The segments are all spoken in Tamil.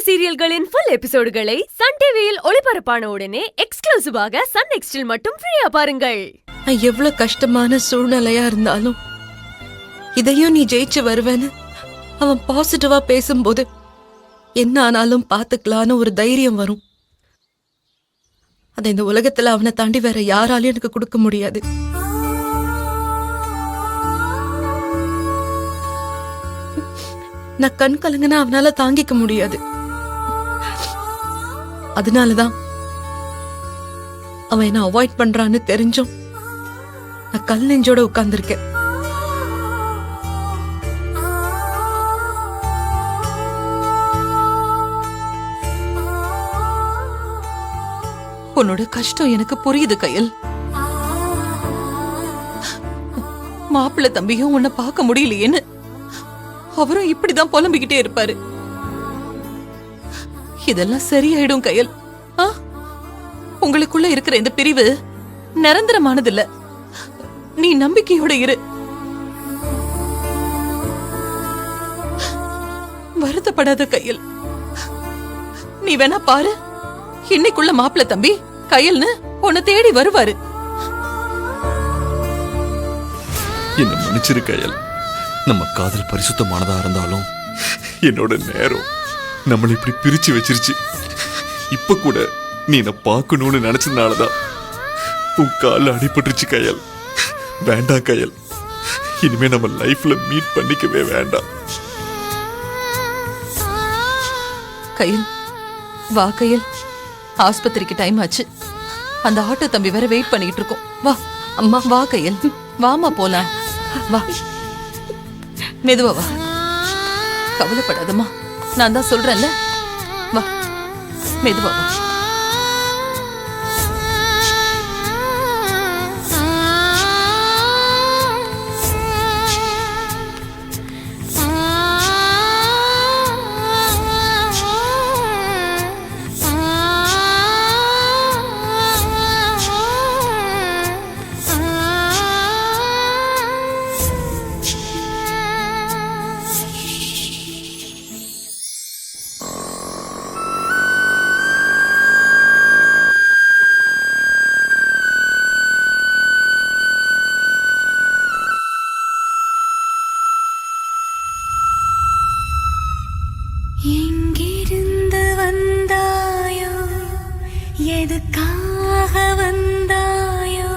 சீரியல்களின் ஃபுல் எபிசோடுகளை சன் டிவியில் ஒளிபரப்பான உடனே எக்ஸ்க்ளூசிவாக சன் நெக்ஸ்டில் மட்டும் ஃப்ரீயா பாருங்கள். எவ்வளவு கஷ்டமான சூழ்நிலையா இருந்தாலும் இதையும் நீ ஜெயிச்சு வருவேன்னு அவன் பாசிட்டிவா பேசும்போது என்ன ஆனாலும் பாத்துக்கலான்னு ஒரு தைரியம் வரும். அதை இந்த உலகத்துல அவனை தாண்டி வேற யாராலையும் எனக்கு கொடுக்க முடியாது. நான் கண் கலங்கினா அவனால தாங்கிக்க முடியாது. அதனாலதான் அவன் என்ன அவாய்ட் பண்றான்னு தெரிஞ்சும் நான் கல் நெஞ்சோட உட்கார்ந்திருக்கேன். உன்னோட கஷ்டம் எனக்கு புரியுது கயல். மாப்பிள்ளை தம்பியும் உன்னை பார்க்க முடியலையேன்னு அவரும் இப்படிதான் புலம்பிக்கிட்டே இருப்பாரு. இதெல்லாம் சரியாயிடும் கயல். உங்களுக்குள்ள இருக்கிற இந்த பிரிவு நிரந்தரமானதில்ல. நீ நம்பிக்கையோட இரு. வருத்தப்படாத கயல். நீ வேணா பாரு, இன்னைக்குள்ள மாப்பிள்ள தம்பி கயல்னு உன்னை தேடி வருவாரு. என்ன மன்னிச்சிரு கயல். நம்ம காதல் பரிசுத்தமானதா இருந்தாலும் என்னோட நேரம் நம்மளை இப்படி பிரிச்சு வச்சிருச்சு. இப்ப கூட நீ என்ன பார்க்கணும்னு நினைச்சதுனாலதான் உன் கால அடிபட்டுருச்சு கயல். வேண்டாம் கயல், இனிமே நம்ம லைஃப்ல மீட் பண்ணிக்கவே வேண்டாம். கயல் வா கயல், ஆஸ்பத்திரிக்கு டைம் ஆச்சு. அந்த ஆட்டோ தம்பி வேற வெயிட் பண்ணிட்டு இருக்கோம். வா அம்மா, வா கயல், வாமா போலாம். வா மெதுவா வா, கவலைப்படாதம்மா, நான் தான் சொல்றேன்ல. வா மெதுவா வா. எங்கிருந்து வந்தாயோ, எதுக்காக வந்தாயோ,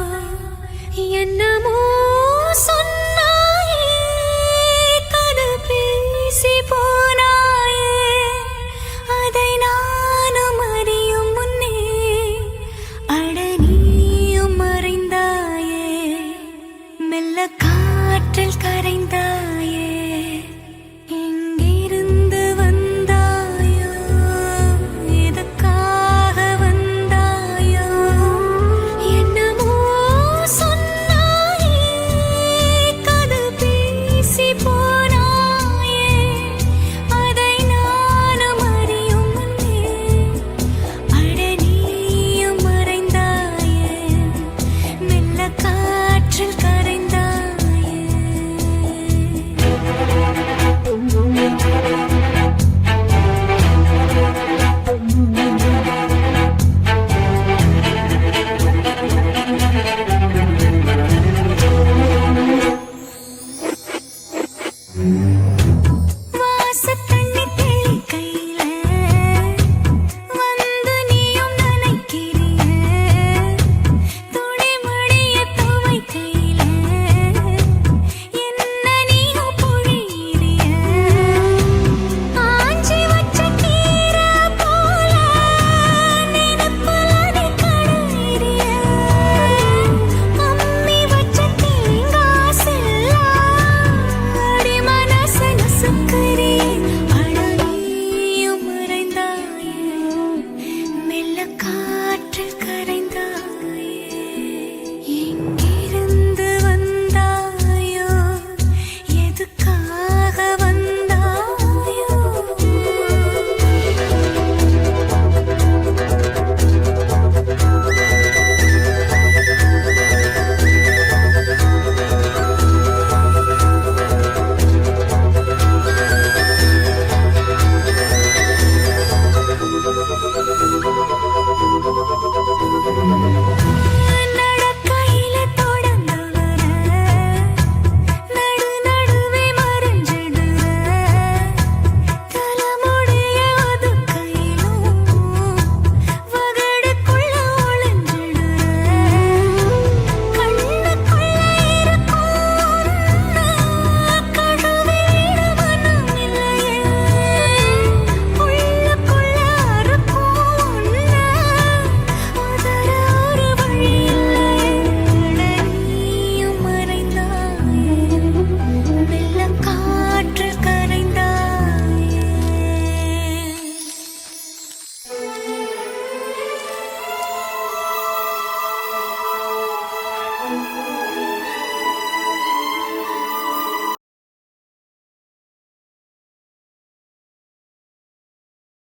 என்ன